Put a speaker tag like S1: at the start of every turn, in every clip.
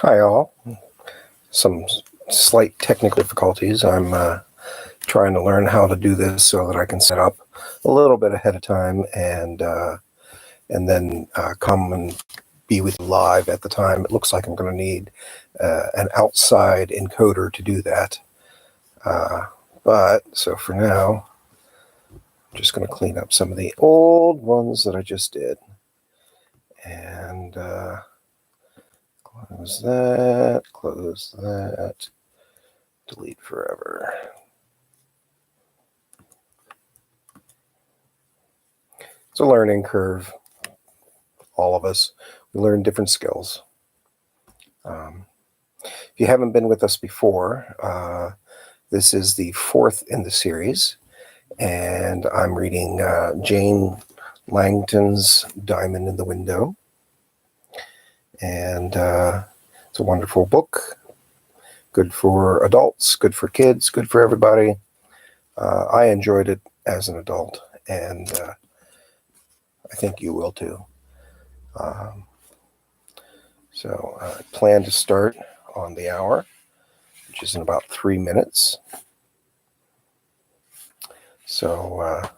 S1: Hi all. Some slight technical difficulties. I'm trying to learn how to do this so that I can set up a little bit ahead of time and then come and be with you live at the time. It looks like I'm going to need an outside encoder to do that. But so for now, I'm just going to clean up some of the old ones that I just did. And close that, delete forever. It's a learning curve. All of us, we learn different skills. If you haven't been with us before, this is the fourth in the series, and I'm reading Jane Langton's Diamond in the Window. And it's a wonderful book. Good for adults, good for kids, good for everybody. I enjoyed it as an adult, and I think you will too. So I plan to start on the hour, which is in about 3 minutes. So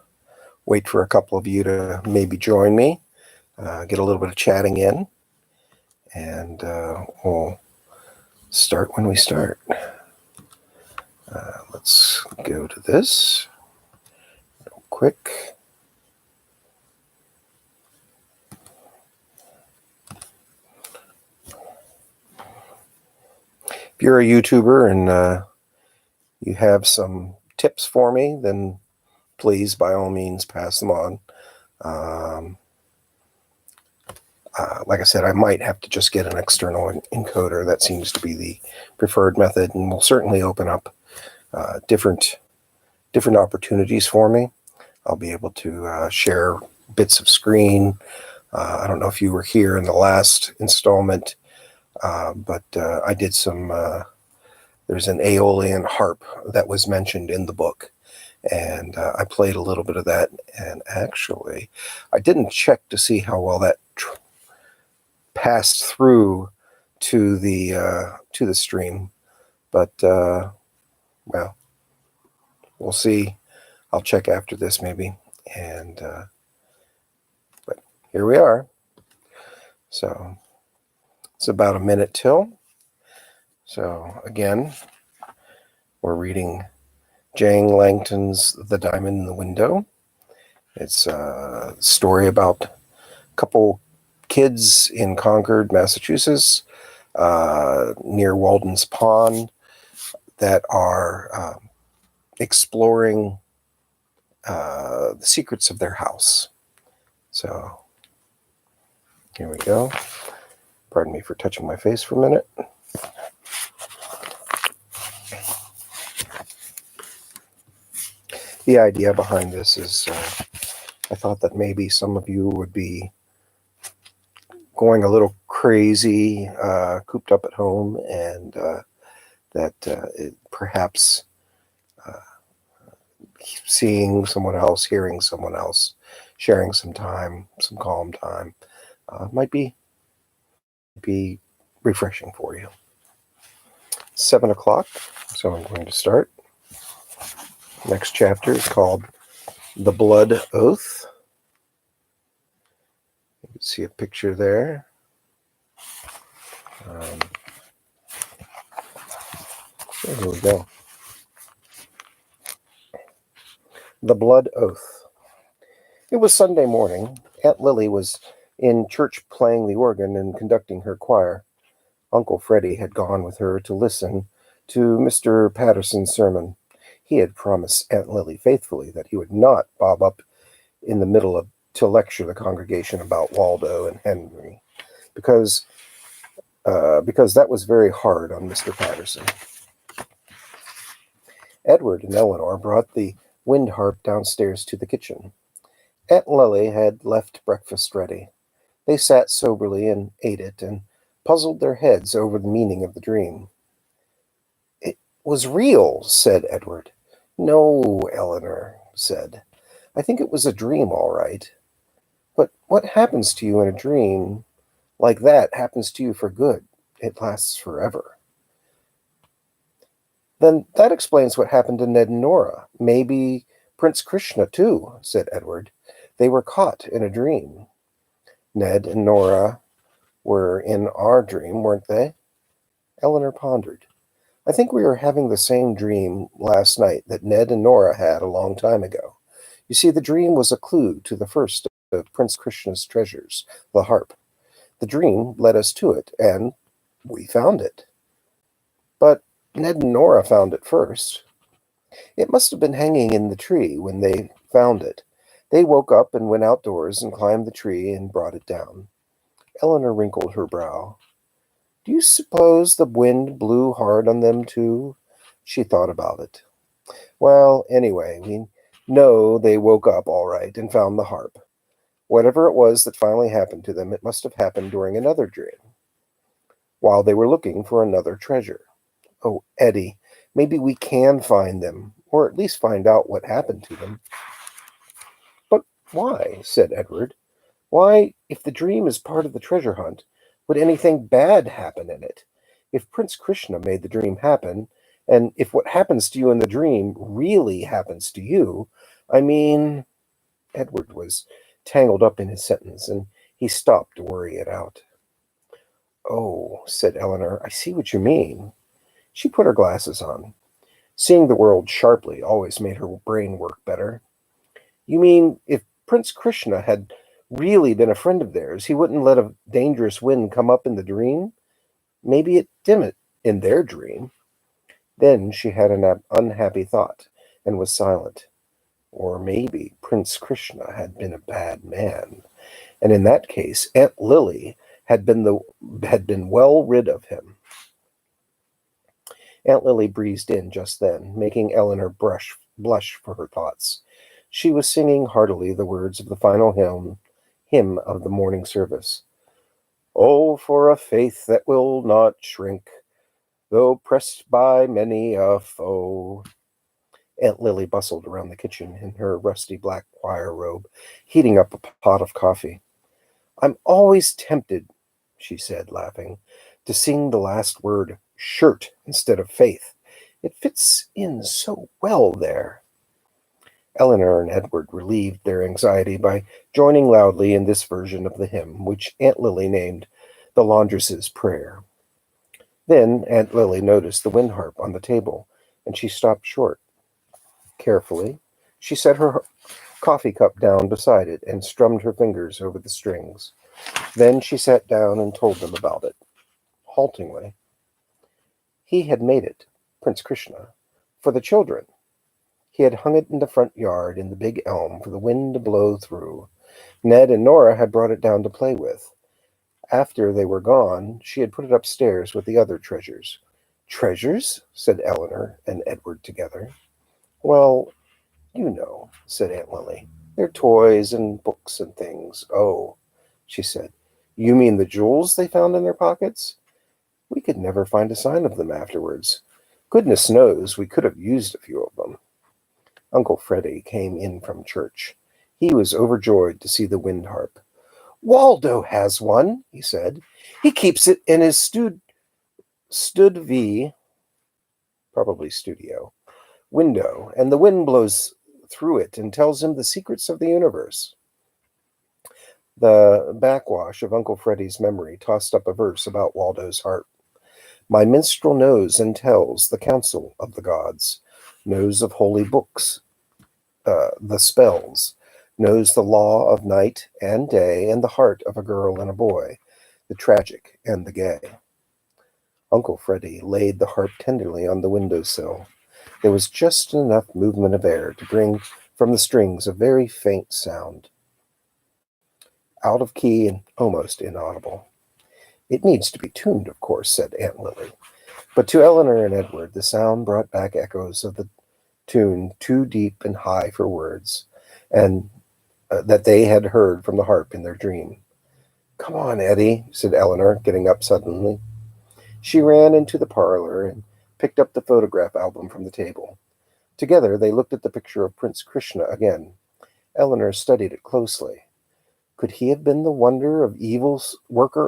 S1: wait for a couple of you to maybe join me, get a little bit of chatting in, and we'll start when we start. Let's go to this real quick. If you're a YouTuber and you have some tips for me, then please, by all means, pass them on. Like I said, I might have to just get an external encoder. That seems to be the preferred method, and will certainly open up different opportunities for me. I'll be able to share bits of screen. I don't know if you were here in the last installment, but I did some, there's an Aeolian harp that was mentioned in the book, and I played a little bit of that, and actually I didn't check to see how well that passed through to the stream, but well, we'll see. I'll check after this maybe, and but here we are. So it's about a minute till. So again, we're reading Jane Langton's The Diamond in the Window. It's a story about a couple kids in Concord, Massachusetts, near Walden's Pond, that are exploring the secrets of their house. So here we go. Pardon me for touching my face for a minute. The idea behind this is I thought that maybe some of you would be going a little crazy, cooped up at home, and that perhaps seeing someone else, hearing someone else, sharing some time, some calm time, might be refreshing for you. 7 o'clock, so I'm going to start. Next chapter is called The Blood Oath. You can see a picture there. So here we go. The Blood Oath. It was Sunday morning. Aunt Lily was in church playing the organ and conducting her choir. Uncle Freddie had gone with her to listen to Mr. Patterson's sermon. He had promised Aunt Lily faithfully that he would not bob up in the middle to lecture the congregation about Waldo and Henry, because that was very hard on Mr. Patterson. Edward and Eleanor brought the wind harp downstairs to the kitchen. Aunt Lily had left breakfast ready. They sat soberly and ate it, and puzzled their heads over the meaning of the dream. "It was real," said Edward. "No," Eleanor said. "I think it was a dream, all right. But what happens to you in a dream like that happens to you for good. it lasts forever. Then that explains what happened to Ned and Nora. Maybe Prince Krishna, too, said Edward. They were caught in a dream. Ned and Nora were in our dream, weren't they? Eleanor pondered. I think we were having the same dream last night that Ned and Nora had a long time ago. You see, the dream was a clue to the first of Prince Krishna's treasures, the harp. The dream led us to it, and we found it. But Ned and Nora found it first. It must have been hanging in the tree when they found it. They woke up and went outdoors and climbed the tree and brought it down. Eleanor wrinkled her brow. Do you suppose the wind blew hard on them, too? She thought about it. Well, anyway, we know they woke up all right and found the harp. Whatever it was that finally happened to them, it must have happened during another dream, while they were looking for another treasure. Oh, Eddie, maybe we can find them, or at least find out what happened to them. But why? Said Edward. Why, if the dream is part of the treasure hunt, would anything bad happen in it? If Prince Krishna made the dream happen, and if what happens to you in the dream really happens to you, I mean... Edward was tangled up in his sentence, and he stopped to worry it out. Oh, said Eleanor, I see what you mean. She put her glasses on. Seeing the world sharply always made her brain work better. You mean if Prince Krishna had really been a friend of theirs, he wouldn't let a dangerous wind come up in the dream? Maybe it didn't in their dream. Then she had an unhappy thought and was silent. Or maybe Prince Krishna had been a bad man, and in that case Aunt Lily had been well rid of him. Aunt Lily breezed in just then, making Eleanor blush for her thoughts. She was singing heartily the words of the final hymn of the morning service. Oh, for a faith that will not shrink, though pressed by many a foe. Aunt Lily bustled around the kitchen in her rusty black choir robe, heating up a pot of coffee. I'm always tempted, she said, laughing, to sing the last word, shirt, instead of faith. It fits in so well there. Eleanor and Edward relieved their anxiety by joining loudly in this version of the hymn, which Aunt Lily named the Laundress's Prayer. Then Aunt Lily noticed the wind harp on the table, and she stopped short. Carefully, she set her coffee cup down beside it and strummed her fingers over the strings. Then she sat down and told them about it, haltingly. He had made it, Prince Krishna, for the children. He had hung it in the front yard in the big elm for the wind to blow through. Ned and Nora had brought it down to play with. After they were gone, she had put it upstairs with the other treasures. Treasures? Said Eleanor and Edward together. Well, you know, said Aunt Lily. They're toys and books and things. Oh, she said. You mean the jewels they found in their pockets? We could never find a sign of them afterwards. Goodness knows we could have used a few of them. Uncle Freddie came in from church. He was overjoyed to see the wind harp. Waldo has one, he said. He keeps it in his probably studio, window, and the wind blows through it and tells him the secrets of the universe. The backwash of Uncle Freddie's memory tossed up a verse about Waldo's harp. My minstrel knows and tells the counsel of the gods, knows of holy books, the spells, knows the law of night and day and the heart of a girl and a boy, the tragic and the gay. Uncle Freddie laid the harp tenderly on the windowsill. There was just enough movement of air to bring from the strings a very faint sound, out of key and almost inaudible. It needs to be tuned, of course, said Aunt Lily. But to Eleanor and Edward, the sound brought back echoes of the tune too deep and high for words, and that they had heard from the harp in their dream. Come on, Eddie, said Eleanor, getting up suddenly. She ran into the parlor and picked up the photograph album from the table. Together they looked at the picture of Prince Krishna again. Eleanor studied it closely. Could he have been the worker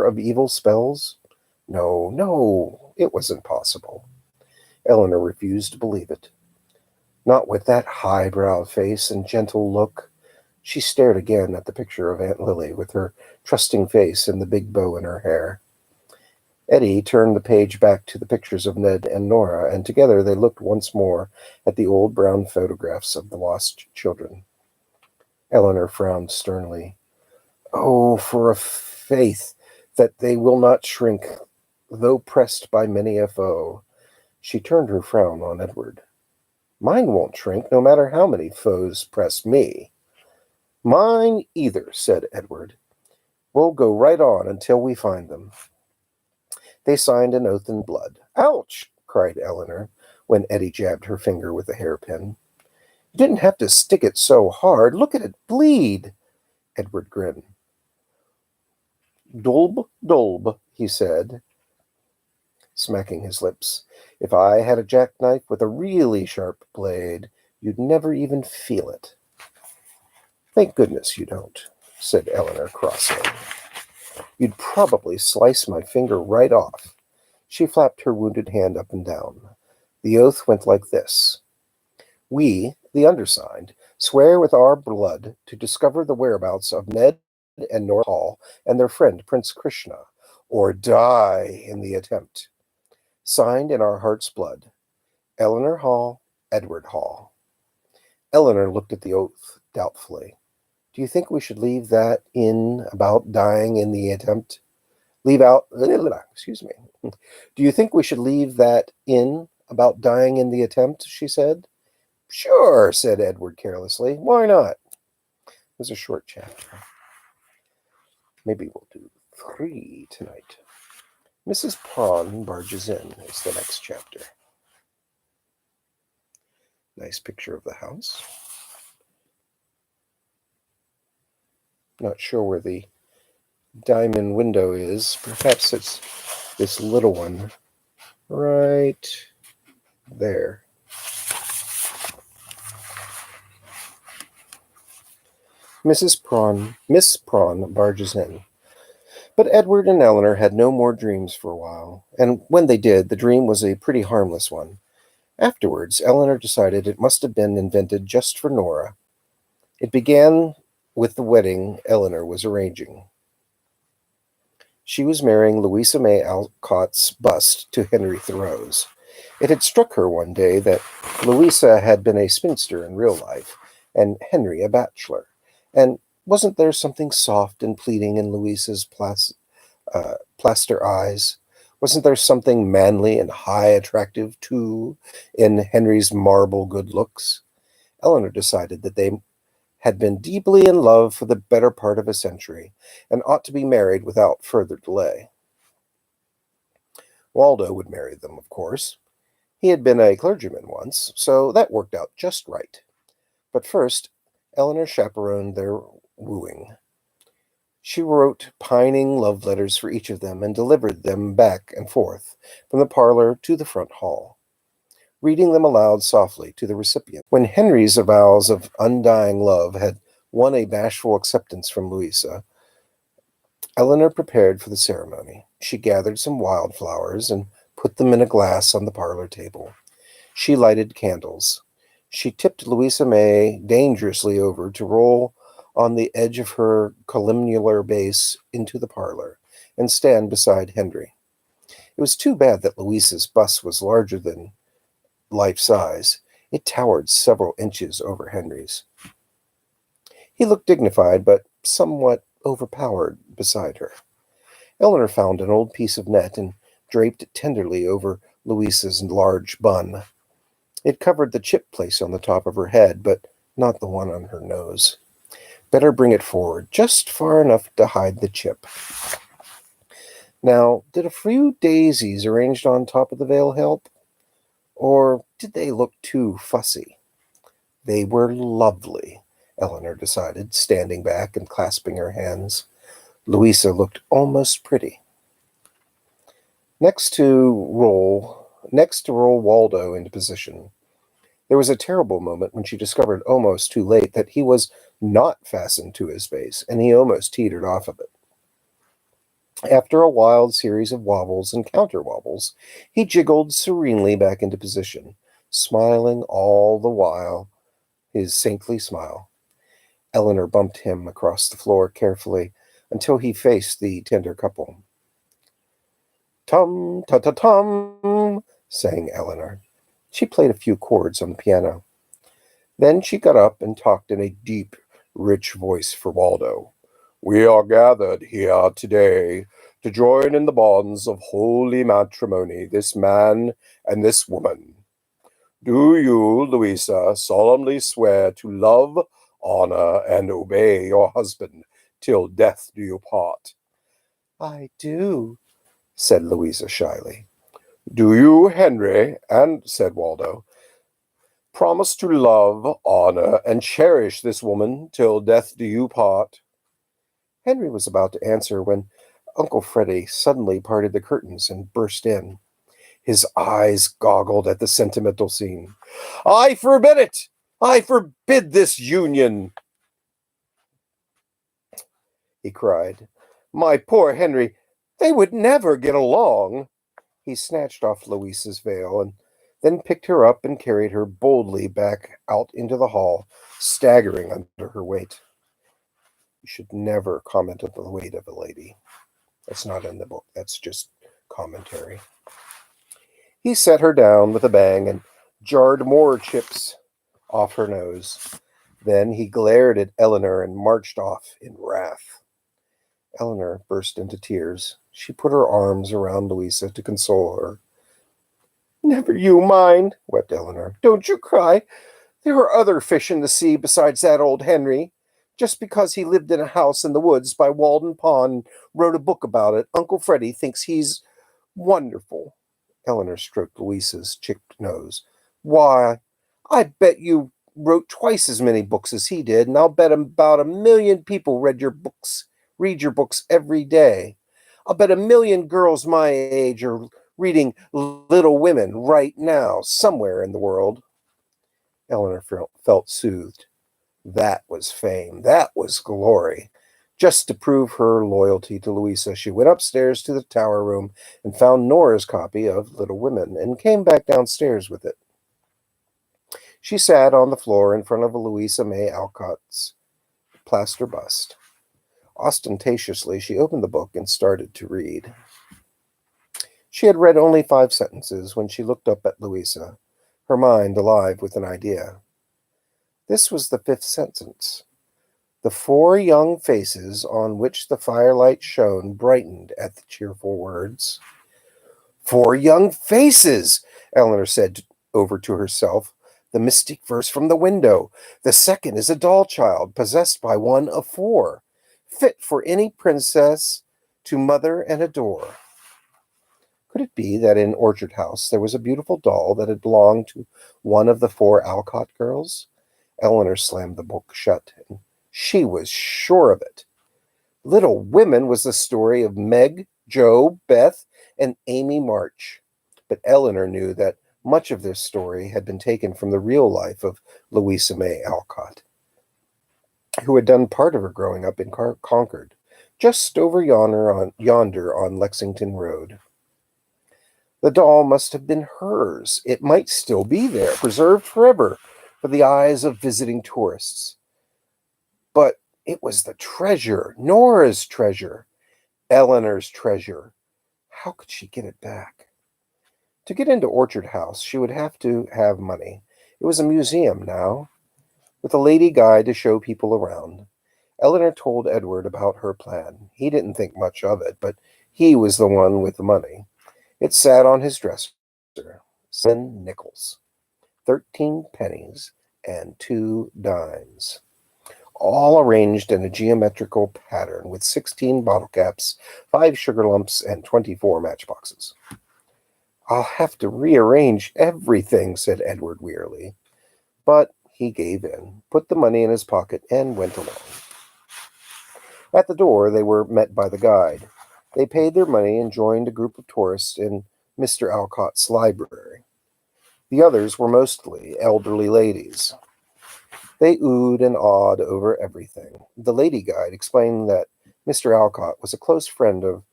S1: of evil spells? No, no, it wasn't possible. Eleanor refused to believe it. Not with that highbrow face and gentle look. She stared again at the picture of Aunt Lily with her trusting face and the big bow in her hair. Eddie turned the page back to the pictures of Ned and Nora, and together they looked once more at the old brown photographs of the lost children. Eleanor frowned sternly. Oh, for a faith that they will not shrink, though pressed by many a foe. She turned her frown on Edward. Mine won't shrink, no matter how many foes press me. Mine either, said Edward. We'll go right on until we find them. They signed an oath in blood. Ouch! Cried Eleanor, when Eddie jabbed her finger with a hairpin. You didn't have to stick it so hard. Look at it bleed. Edward grinned. Dolb, dolb, he said, smacking his lips. If I had a jackknife with a really sharp blade, you'd never even feel it. Thank goodness you don't, said Eleanor crossly. You'd probably slice my finger right off. She flapped her wounded hand up and down. The oath went like this. We, the undersigned, swear with our blood to discover the whereabouts of Ned and Nora Hall and their friend Prince Krishna, or die in the attempt. Signed in our heart's blood. Eleanor Hall, Edward Hall. Eleanor looked at the oath doubtfully. Do you think we should leave that in about dying in the attempt? Excuse me. Do you think we should leave that in about dying in the attempt? She said. Sure, said Edward carelessly. Why not? It was a short chapter. Maybe we'll do 3 tonight. Mrs. Prawn barges in is the next chapter. Nice picture of the house. Not sure where the diamond window is. Perhaps it's this little one right there. Miss Prawn barges in. But Edward and Eleanor had no more dreams for a while, and when they did, the dream was a pretty harmless one. Afterwards, Eleanor decided it must have been invented just for Nora. It began with the wedding Eleanor was arranging. She was marrying Louisa May Alcott's bust to Henry Thoreau's. It had struck her one day that Louisa had been a spinster in real life, and Henry a bachelor. And wasn't there something soft and pleading in Louisa's plaster eyes? Wasn't there something manly and high attractive, too, in Henry's marble good looks? Eleanor decided that they had been deeply in love for the better part of a century, and ought to be married without further delay. Waldo would marry them, of course. He had been a clergyman once, so that worked out just right. But first, Eleanor chaperoned their wooing. She wrote pining love letters for each of them and delivered them back and forth from the parlor to the front hall, reading them aloud softly to the recipient. When Henry's avowals of undying love had won a bashful acceptance from Louisa, Eleanor prepared for the ceremony. She gathered some wildflowers and put them in a glass on the parlor table. She lighted candles. She tipped Louisa May dangerously over to roll on the edge of her columnar base into the parlor and stand beside Henry. It was too bad that Louisa's bust was larger than life size. It towered several inches over Henry's. He looked dignified, but somewhat overpowered beside her. Eleanor found an old piece of net and draped it tenderly over Louisa's large bun. It covered the chip place on the top of her head, but not the one on her nose. Better bring it forward, just far enough to hide the chip. Now, did a few daisies arranged on top of the veil help? Or did they look too fussy? They were lovely, Eleanor decided, standing back and clasping her hands. Louisa looked almost pretty. Next to roll Waldo into position. There was a terrible moment when she discovered almost too late that he was not fastened to his base, and he almost teetered off of it. After a wild series of wobbles and counter wobbles, he jiggled serenely back into position, smiling all the while, his saintly smile. Eleanor bumped him across the floor carefully until he faced the tender couple. Tum, ta ta tum, sang Eleanor. She played a few chords on the piano. Then she got up and talked in a deep, rich voice for Waldo. We are gathered here today to join in the bonds of holy matrimony, this man and this woman. Do you, Louisa, solemnly swear to love, honor, and obey your husband till death do you part? I do, said Louisa shyly. Do you, Henry, and said Waldo, promise to love, honor, and cherish this woman till death do you part? Henry was about to answer when Uncle Freddy suddenly parted the curtains and burst in. His eyes goggled at the sentimental scene. I forbid it! I forbid this union! He cried. My poor Henry, they would never get along. He snatched off Louisa's veil and then picked her up and carried her boldly back out into the hall, staggering under her weight. You should never comment on the weight of a lady. That's not in the book. That's just commentary. He set her down with a bang and jarred more chips off her nose. Then he glared at Eleanor and marched off in wrath. Eleanor burst into tears. She put her arms around Louisa to console her. Never you mind, wept Eleanor. Don't you cry. There are other fish in the sea besides that old Henry. Just because he lived in a house in the woods by Walden Pond and wrote a book about it, Uncle Freddy thinks he's wonderful. Eleanor stroked Louisa's chipped nose. Why, I bet you wrote twice as many books as he did, and I'll bet about 1,000,000 people read your books every day. I'll bet 1,000,000 girls my age are reading Little Women right now, somewhere in the world. Eleanor felt soothed. That was fame. That was glory. Just to prove her loyalty to Louisa, she went upstairs to the tower room and found Nora's copy of Little Women and came back downstairs with it. She sat on the floor in front of Louisa May Alcott's plaster bust. Ostentatiously, she opened the book and started to read. She had read only 5 sentences when she looked up at Louisa, her mind alive with an idea. This was the 5th sentence. The 4 young faces on which the firelight shone brightened at the cheerful words. 4 young faces, Eleanor said over to herself. The mystic verse from the window. The second is a doll child possessed by one of 4, fit for any princess to mother and adore. Could it be that in Orchard House there was a beautiful doll that had belonged to one of the 4 Alcott girls? Eleanor slammed the book shut, and she was sure of it. Little Women was the story of Meg, Jo, Beth, and Amy March. But Eleanor knew that much of this story had been taken from the real life of Louisa May Alcott, who had done part of her growing up in Concord, just over yonder on Lexington Road. The doll must have been hers. It might still be there, preserved forever for the eyes of visiting tourists. But it was the treasure, Nora's treasure, Eleanor's treasure. How could she get it back? To get into Orchard House, she would have to have money. It was a museum now, with a lady guide to show people around. Eleanor told Edward about her plan. He didn't think much of it, but he was the one with the money. It sat on his dresser. 7 nickels, 13 pennies, and 2 dimes, all arranged in a geometrical pattern with 16 bottle caps, 5 sugar lumps, and 24 matchboxes. I'll have to rearrange everything, said Edward wearily. But he gave in, put the money in his pocket, and went along. At the door, they were met by the guide. They paid their money and joined a group of tourists in Mr. Alcott's library. The others were mostly elderly ladies. They oohed and awed over everything. The lady guide explained that Mr. Alcott was a close friend of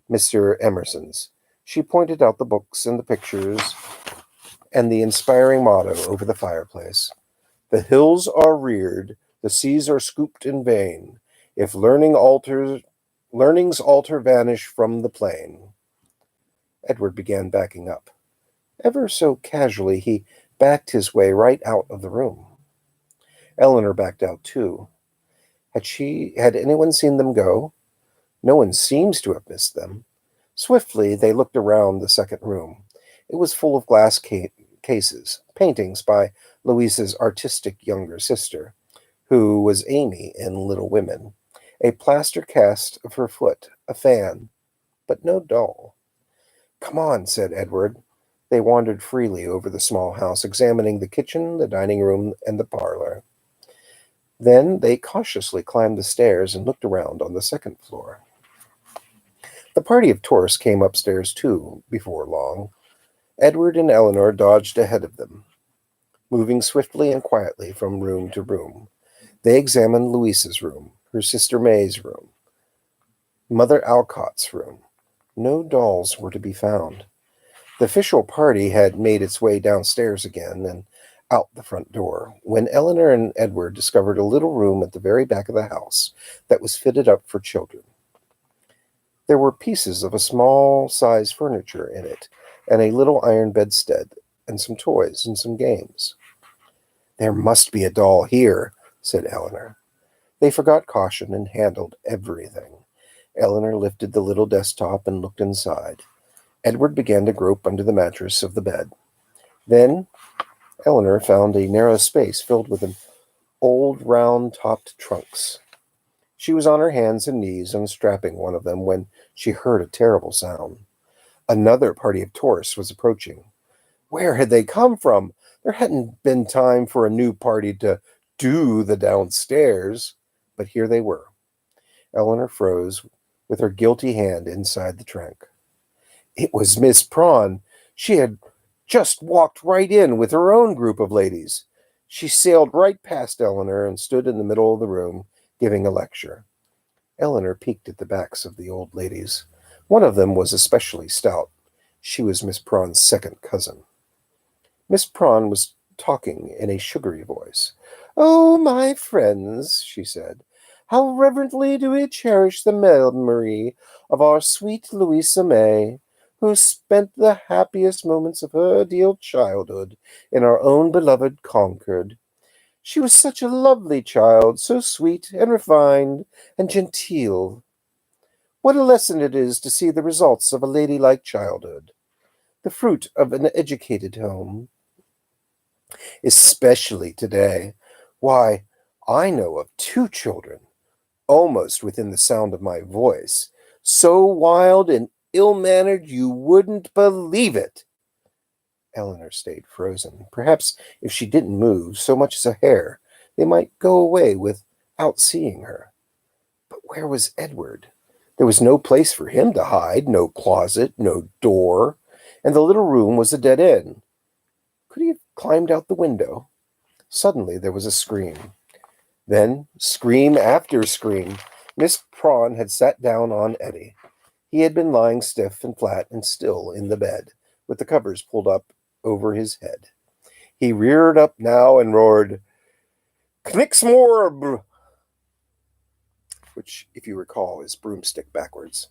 S1: Mr. Emerson's. She pointed out the books and the pictures and the inspiring motto over the fireplace. The hills are reared, the seas are scooped in vain. If learning's altar vanish from the plain. Edward began backing up. Ever so casually, he backed his way right out of the room. Eleanor backed out too. Had anyone seen them go? No one seems to have missed them. Swiftly, they looked around the second room. It was full of glass cases, paintings by Louisa's artistic younger sister, who was Amy in Little Women, a plaster cast of her foot, a fan, but no doll. Come on, said Edward. They wandered freely over the small house, examining the kitchen, the dining room, and the parlor. Then they cautiously climbed the stairs and looked around on the second floor. The party of tourists came upstairs too, before long. Edward and Eleanor dodged ahead of them, moving swiftly and quietly from room to room. They examined Louisa's room, her sister May's room, Mother Alcott's room. No dolls were to be found. The official party had made its way downstairs again and out the front door, when Eleanor and Edward discovered a little room at the very back of the house that was fitted up for children. There were pieces of a small-sized furniture in it, and a little iron bedstead, and some toys and some games. There must be a doll here, said Eleanor. They forgot caution and handled everything. Eleanor lifted the little desktop and looked inside. Edward began to grope under the mattress of the bed. Then Eleanor found a narrow space filled with an old round-topped trunks. She was on her hands and knees unstrapping one of them when she heard a terrible sound. Another party of tourists was approaching. Where had they come from? There hadn't been time for a new party to do the downstairs, but here they were. Eleanor froze with her guilty hand inside the trunk. It was Miss Prawn. She had just walked right in with her own group of ladies. She sailed right past Eleanor and stood in the middle of the room, giving a lecture. Eleanor peeked at the backs of the old ladies. One of them was especially stout. She was Miss Prawn's second cousin. Miss Prawn was talking in a sugary voice. "Oh, my friends," she said, "how reverently do we cherish the memory of our sweet Louisa May, who spent the happiest moments of her dear childhood in our own beloved Concord. She was such a lovely child, so sweet and refined and genteel. What a lesson it is to see the results of a ladylike childhood, the fruit of an educated home. Especially today. Why, I know of 2 children, almost within the sound of my voice, so wild and ill-mannered you wouldn't believe it." Eleanor stayed frozen. Perhaps if she didn't move so much as a hair, they might go away without seeing her. But where was Edward? There was no place for him to hide, no closet, no door, and the little room was a dead end. Could he have climbed out the window? Suddenly there was a scream. Then scream after scream. Miss Prawn had sat down on Eddie. He had been lying stiff and flat and still in the bed, with the covers pulled up over his head. He reared up now and roared, "Knixmorb!" which, if you recall, is broomstick backwards.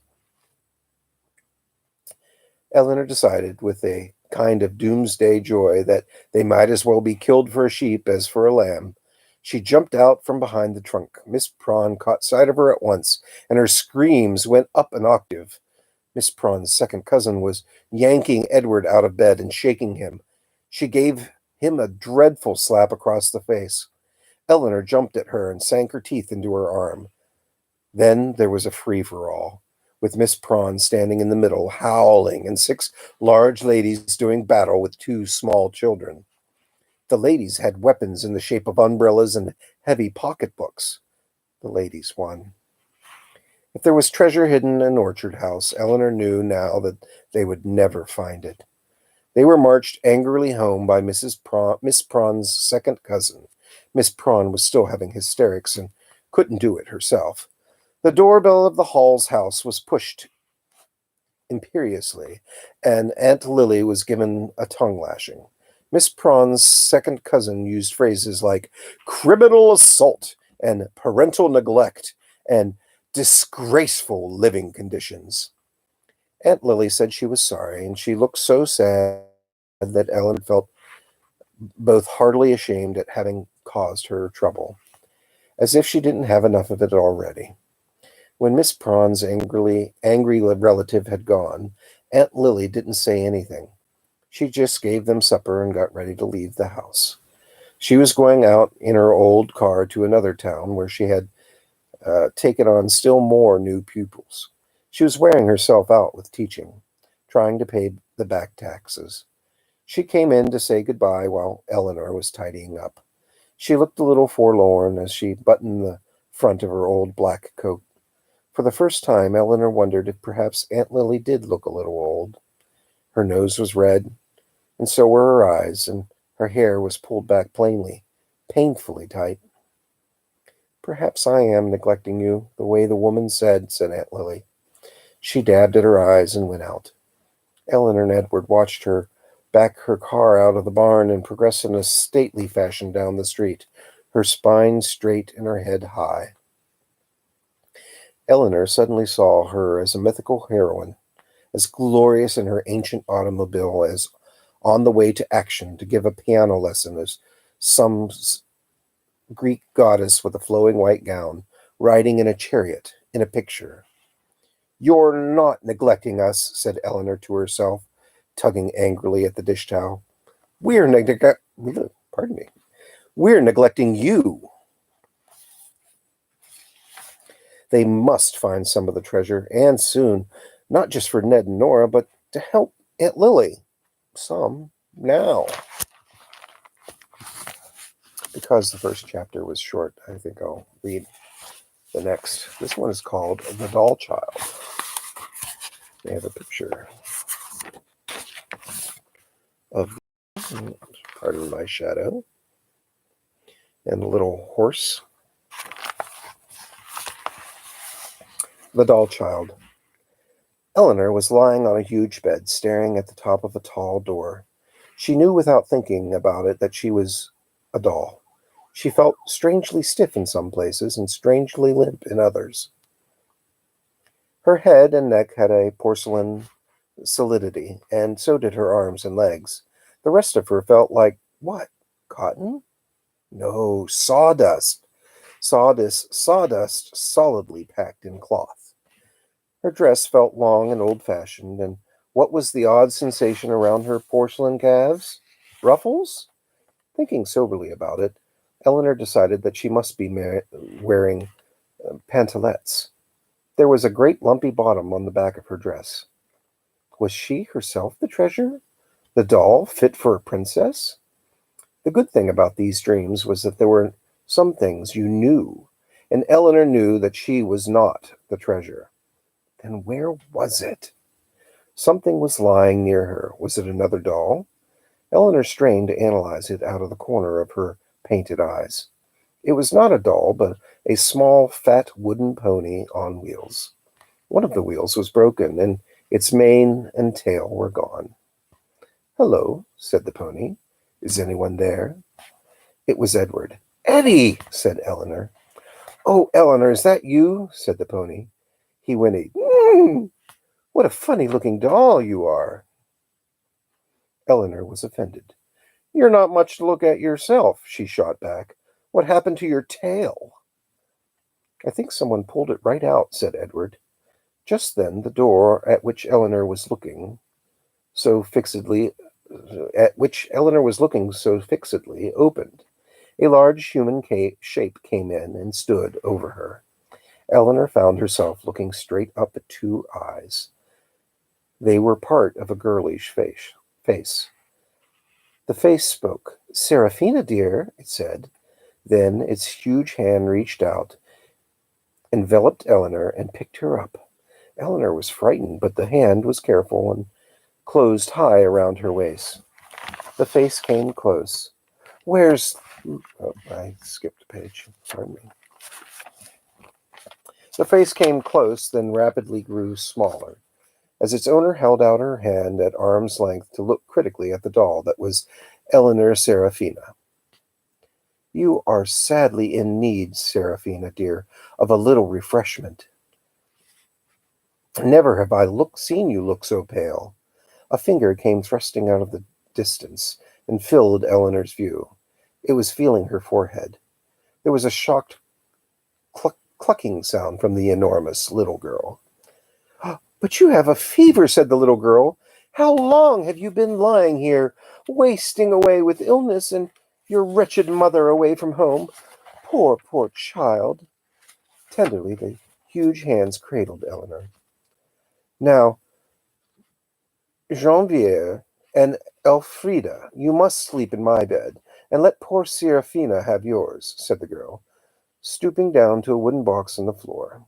S1: Eleanor decided, with a kind of doomsday joy, that they might as well be killed for a sheep as for a lamb. She jumped out from behind the trunk. Miss Prawn caught sight of her at once, and her screams went up an octave. Miss Prawn's second cousin was yanking Edward out of bed and shaking him. She gave him a dreadful slap across the face. Eleanor jumped at her and sank her teeth into her arm. Then there was a free-for-all, with Miss Prawn standing in the middle, howling, and 6 large ladies doing battle with 2 small children. The ladies had weapons in the shape of umbrellas and heavy pocketbooks. The ladies won. If there was treasure hidden in Orchard House, Eleanor knew now that they would never find it. They were marched angrily home by Miss Prawn's second cousin. Miss Prawn was still having hysterics and couldn't do it herself. The doorbell of the Hall's house was pushed imperiously, and Aunt Lily was given a tongue lashing. Miss Prawn's second cousin used phrases like criminal assault and parental neglect and disgraceful living conditions. Aunt Lily said she was sorry, and she looked so sad that Ellen felt both heartily ashamed at having caused her trouble, as if she didn't have enough of it already. When Miss Prawn's angry relative had gone, Aunt Lily didn't say anything. She just gave them supper and got ready to leave the house. She was going out in her old car to another town where she had taken on still more new pupils. She was wearing herself out with teaching, trying to pay the back taxes. She came in to say goodbye while Eleanor was tidying up. She looked a little forlorn as she buttoned the front of her old black coat. For the first time, Eleanor wondered if perhaps Aunt Lily did look a little old. Her nose was red, and so were her eyes, and her hair was pulled back plainly, painfully tight. "Perhaps I am neglecting you, the way the woman said Aunt Lily. She dabbed at her eyes and went out. Eleanor and Edward watched her back her car out of the barn and progress in a stately fashion down the street, her spine straight and her head high. Eleanor suddenly saw her as a mythical heroine, as glorious in her ancient automobile as on the way to action to give a piano lesson as some Greek goddess with a flowing white gown, riding in a chariot in a picture. "You're not neglecting us," said Eleanor to herself, tugging angrily at the dish towel. We're pardon me. We're neglecting you. They must find some of the treasure, and soon, not just for Ned and Nora, but to help Aunt Lily. Some now. Because the first chapter was short, I think I'll read the next. This one is called The Doll Child. They have a picture of, pardon my shadow, and a little horse. The Doll Child. Eleanor was lying on a huge bed, staring at the top of a tall door. She knew without thinking about it that she was a doll. She felt strangely stiff in some places and strangely limp in others. Her head and neck had a porcelain solidity, and so did her arms and legs. The rest of her felt like what? Cotton? No, sawdust. Sawdust solidly packed in cloth. Her dress felt long and old-fashioned, and what was the odd sensation around her porcelain calves? Ruffles? Thinking soberly about it, Eleanor decided that she must be wearing pantalettes. There was a great lumpy bottom on the back of her dress. Was she herself the treasure? The doll fit for a princess? The good thing about these dreams was that there were some things you knew, and Eleanor knew that she was not the treasure. Then where was it? Something was lying near her. Was it another doll? Eleanor strained to analyze it out of the corner of her painted eyes. It was not a doll, but a small, fat wooden pony on wheels. One of the wheels was broken, and its mane and tail were gone. "Hello," said the pony. "Is anyone there?" It was Edward. "Eddie!" said Eleanor. "Oh, Eleanor, is that you?" said the pony. He whinnied. What a funny-looking doll you are." Eleanor was offended. "You're not much to look at yourself," she shot back. "What happened to your tail?" "I think someone pulled it right out," said Edward. Just then the door at which Eleanor was looking so fixedly opened. A large human shape came in and stood over her. Eleanor found herself looking straight up at two eyes. They were part of a girlish face. The face spoke. "Seraphina, dear," it said. Then its huge hand reached out, enveloped Eleanor, and picked her up. Eleanor was frightened, but the hand was careful and closed high around her waist. The face came close. "Where's..." Oh, I skipped a page. Pardon me. The face came close, then rapidly grew smaller. as its owner held out her hand at arm's length to look critically at the doll that was Eleanor Seraphina. "You are sadly in need, Seraphina, dear, of a little refreshment. Never have I seen you look so pale." A finger came thrusting out of the distance and filled Eleanor's view. It was feeling her forehead. There was a shocked clucking sound from the enormous little girl. "But you have a fever," said the little girl. "How long have you been lying here, wasting away with illness and your wretched mother away from home? Poor, poor child." Tenderly, the huge hands cradled Eleanor. "Now, Genevieve and Elfrida, you must sleep in my bed, and let poor Seraphina have yours," said the girl, stooping down to a wooden box on the floor.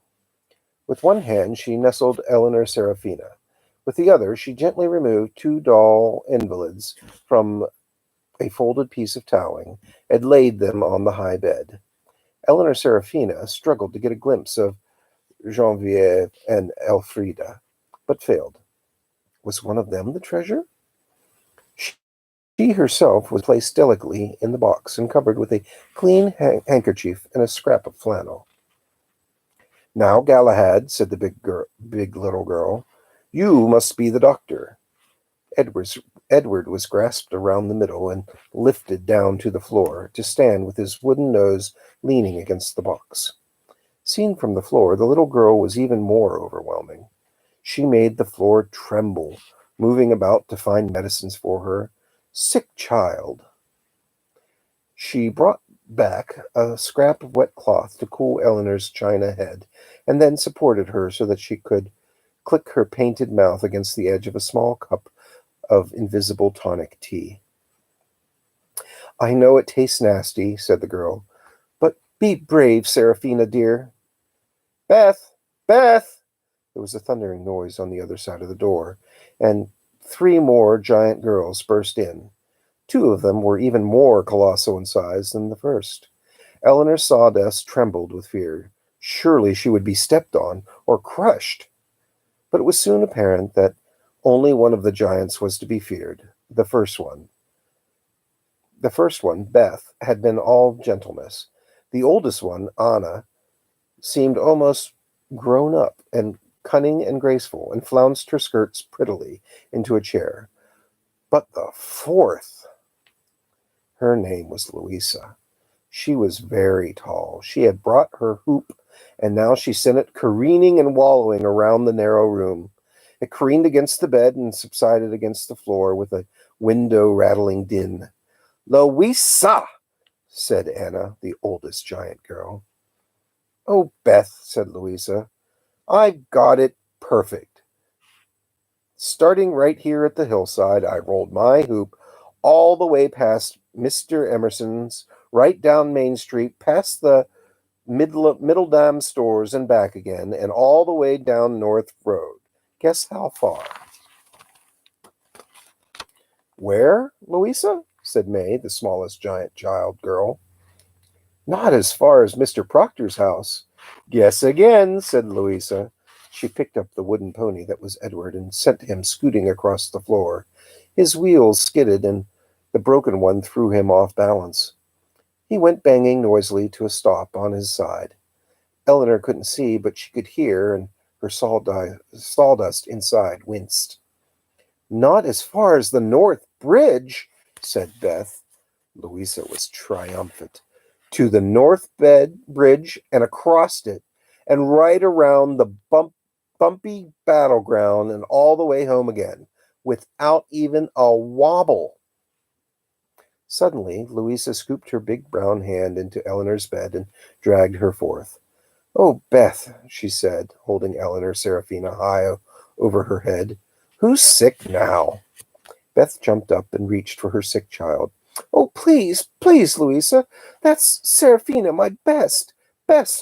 S1: With one hand she nestled Eleanor Seraphina. With the other she gently removed two doll invalids from a folded piece of toweling and laid them on the high bed. Eleanor Seraphina struggled to get a glimpse of Genevieve and Elfrida, but failed. Was one of them the treasure? She herself was placed delicately in the box and covered with a clean handkerchief and a scrap of flannel. "Now, Galahad," said the big little girl, "you must be the doctor." Edward was grasped around the middle and lifted down to the floor to stand with his wooden nose leaning against the box. Seen from the floor, the little girl was even more overwhelming. She made the floor tremble, moving about to find medicines for her sick child. She brought back a scrap of wet cloth to cool Eleanor's china head, and then supported her so that she could click her painted mouth against the edge of a small cup of invisible tonic tea. "I know it tastes nasty," said the girl, "but be brave, Seraphina, dear." "Beth! Beth!" There was a thundering noise on the other side of the door, and 3 more giant girls burst in. 2 of them were even more colossal in size than the first. Eleanor Sawdust trembled with fear. Surely she would be stepped on or crushed. But it was soon apparent that only one of the giants was to be feared, the first one. The first one, Beth, had been all gentleness. The oldest one, Anna, seemed almost grown up and cunning and graceful, and flounced her skirts prettily into a chair. But the fourth! Her name was Louisa. She was very tall. She had brought her hoop, and now she sent it careening and wallowing around the narrow room. It careened against the bed and subsided against the floor with a window-rattling din. "Louisa!" said Anna, the oldest giant girl. "Oh, Beth," said Louisa, "I've got it perfect. Starting right here at the hillside, I rolled my hoop all the way past Mr. Emerson's, right down Main Street, past the Middle Dam stores and back again, and all the way down North Road. Guess how far?" "Where, Louisa?" said May, the smallest giant child girl. "Not as far as Mr. Proctor's house." "Guess again," said Louisa. She picked up the wooden pony that was Edward and sent him scooting across the floor. His wheels skidded, and the broken one threw him off balance. He went banging noisily to a stop on his side. Eleanor couldn't see, but she could hear, and her sawdust inside winced. "Not as far as the North Bridge," said Beth. Louisa was triumphant. "To the North Bridge and across it, and right around the bumpy battleground and all the way home again, without even a wobble." Suddenly, Louisa scooped her big brown hand into Eleanor's bed and dragged her forth. "Oh, Beth," she said, holding Eleanor Seraphina high over her head. "Who's sick now?" Beth jumped up and reached for her sick child. "Oh, please, please, Louisa. That's Seraphina, my best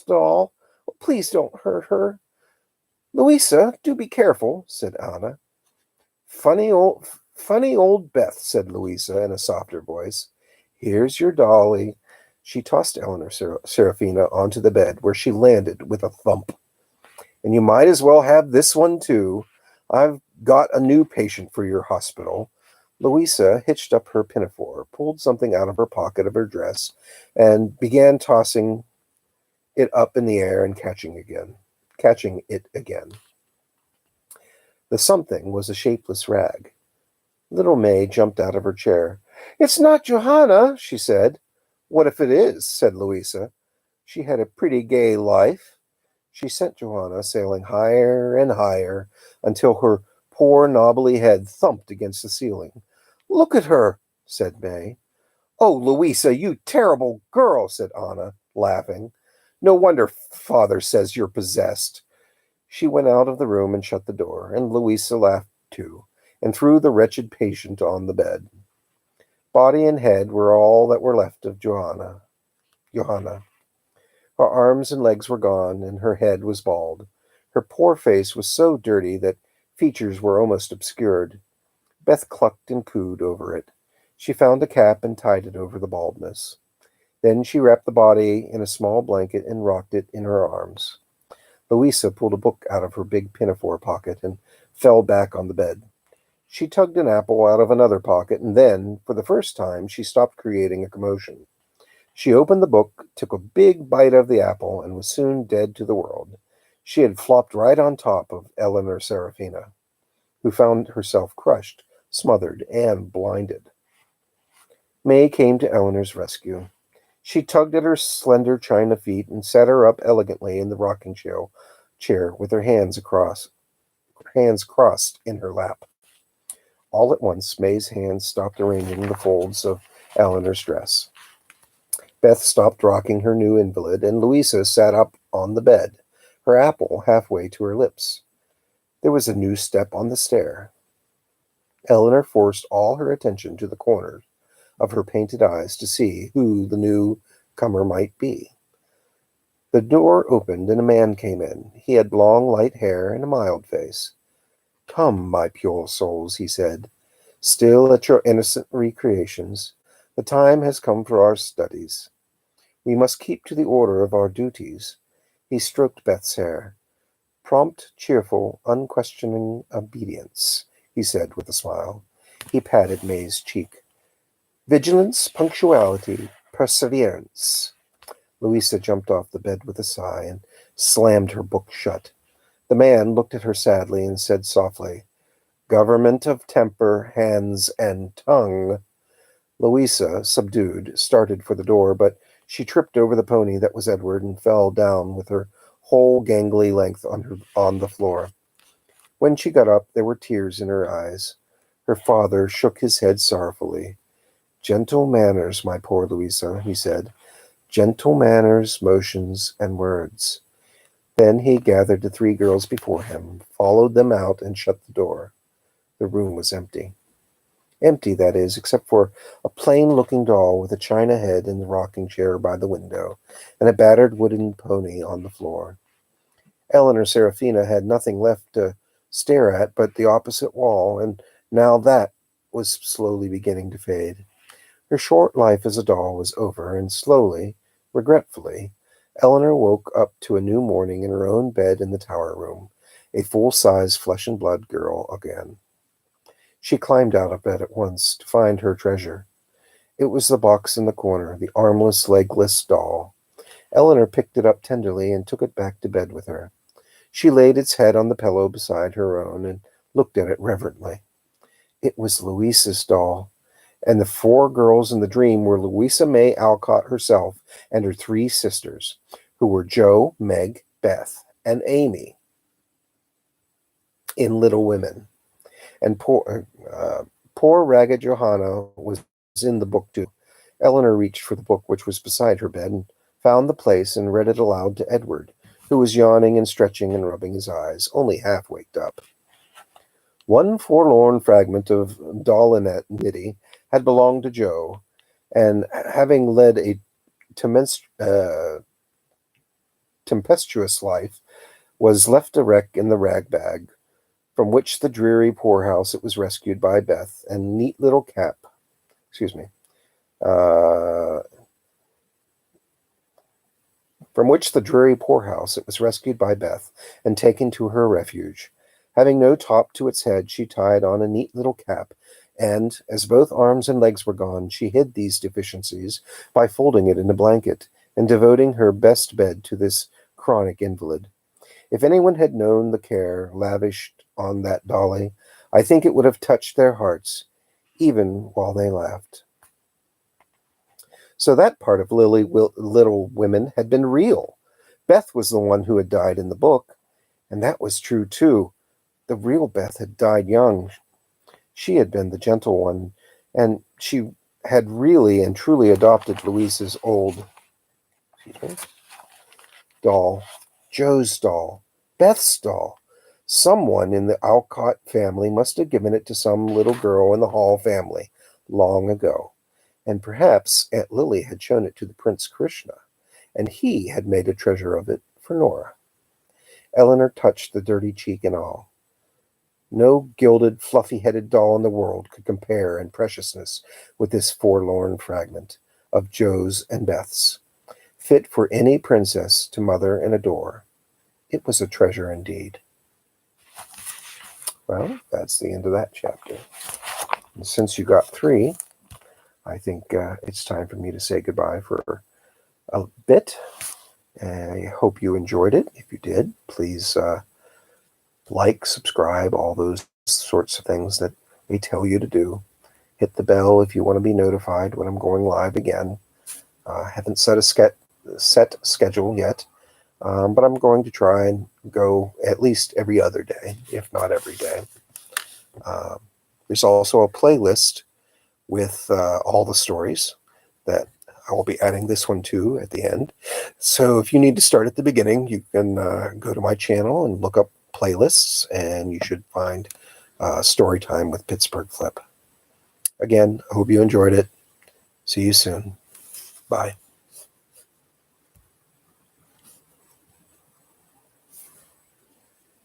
S1: doll. Oh, please don't hurt her." "Louisa, do be careful," said Anna. Funny old Beth," said Louisa in a softer voice. "Here's your dolly." She tossed Eleanor Seraphina onto the bed, where she landed with a thump. "And you might as well have this one, too. I've got a new patient for your hospital." Louisa hitched up her pinafore, pulled something out of her pocket of her dress, and began tossing it up in the air and catching it again. The something was a shapeless rag. Little May jumped out of her chair. "It's not Johanna," she said. "What if it is?" said Louisa. "She had a pretty gay life." She sent Johanna sailing higher and higher until her poor knobbly head thumped against the ceiling. "Look at her," said May. "Oh, Louisa, you terrible girl," said Anna, laughing. "No wonder father says you're possessed." She went out of the room and shut the door, and Louisa laughed too, and threw the wretched patient on the bed. Body and head were all that were left of Johanna. Her arms and legs were gone, and her head was bald. Her poor face was so dirty that features were almost obscured. Beth clucked and cooed over it. She found a cap and tied it over the baldness. Then she wrapped the body in a small blanket and rocked it in her arms. Louisa pulled a book out of her big pinafore pocket and fell back on the bed. She tugged an apple out of another pocket, and then, for the first time, she stopped creating a commotion. She opened the book, took a big bite of the apple, and was soon dead to the world. She had flopped right on top of Eleanor Serafina, who found herself crushed, smothered, and blinded. May came to Eleanor's rescue. She tugged at her slender china feet and sat her up elegantly in the rocking chair with her hands crossed in her lap. All at once, May's hands stopped arranging the folds of Eleanor's dress. Beth stopped rocking her new invalid, and Louisa sat up on the bed, her apple halfway to her lips. There was a new step on the stair. Eleanor forced all her attention to the corners of her painted eyes to see who the new comer might be. The door opened, and a man came in. He had long, light hair and a mild face. "Come, my pure souls," he said, "still at your innocent recreations. The time has come for our studies. We must keep to the order of our duties." He stroked Beth's hair. "Prompt, cheerful, unquestioning obedience," he said with a smile. He patted May's cheek. "Vigilance, punctuality, perseverance." Louisa jumped off the bed with a sigh and slammed her book shut. The man looked at her sadly and said softly, "Government of temper, hands, and tongue." Louisa, subdued, started for the door, but she tripped over the pony that was Edward and fell down with her whole gangly length on the floor. When she got up, there were tears in her eyes. Her father shook his head sorrowfully. "Gentle manners, my poor Louisa," he said. "Gentle manners, motions, and words." Then he gathered the three girls before him, followed them out, and shut the door. The room was empty. Empty, that is, except for a plain-looking doll with a china head in the rocking chair by the window, and a battered wooden pony on the floor. Eleanor Serafina had nothing left to stare at but the opposite wall, and now that was slowly beginning to fade. Her short life as a doll was over, and slowly, regretfully, Eleanor woke up to a new morning in her own bed in the tower room, a full-size flesh-and-blood girl again. She climbed out of bed at once to find her treasure. It was the box in the corner, the armless, legless doll. Eleanor picked it up tenderly and took it back to bed with her. She laid its head on the pillow beside her own and looked at it reverently. It was Louisa's doll, and the four girls in the dream were Louisa May Alcott herself and her three sisters, who were Jo, Meg, Beth, and Amy in Little Women. And poor ragged Johanna was in the book too. Eleanor reached for the book which was beside her bed and found the place and read it aloud to Edward, who was yawning and stretching and rubbing his eyes, only half waked up. One forlorn fragment of Dollinette Nitty had belonged to Jo, and having led a tempestuous life, was left a wreck in the rag bag, from which the dreary poorhouse it was rescued by Beth and neat little Cap. From which the dreary poorhouse it was rescued by Beth and taken to her refuge. Having no top to its head, she tied on a neat little cap, and, as both arms and legs were gone, she hid these deficiencies by folding it in a blanket and devoting her best bed to this chronic invalid. If anyone had known the care lavished on that dolly, I think it would have touched their hearts, even while they laughed. So that part of Little Women had been real. Beth was the one who had died in the book, and that was true too. The real Beth had died young. She had been the gentle one, and she had really and truly adopted Louise's old doll, Joe's doll, Beth's doll. Someone in the Alcott family must have given it to some little girl in the Hall family long ago, and perhaps Aunt Lily had shown it to the Prince Krishna, and he had made a treasure of it for Nora. Eleanor touched the dirty cheek and all. No gilded, fluffy-headed doll in the world could compare in preciousness with this forlorn fragment of Joe's and Beth's, fit for any princess to mother and adore. It was a treasure indeed. Well, that's the end of that chapter. And since you got 3, I think it's time for me to say goodbye for a bit. I hope you enjoyed it. If you did, please like, subscribe, all those sorts of things that they tell you to do. Hit the bell if you want to be notified when I'm going live again. I haven't set a set schedule yet, but I'm going to try and go at least every other day, if not every day. There's also a playlist with all the stories that I will be adding this one to at the end. So if you need to start at the beginning, you can go to my channel and look up playlists, and you should find Storytime with Pittsburgh Flip. Again, I hope you enjoyed it. See you soon. Bye.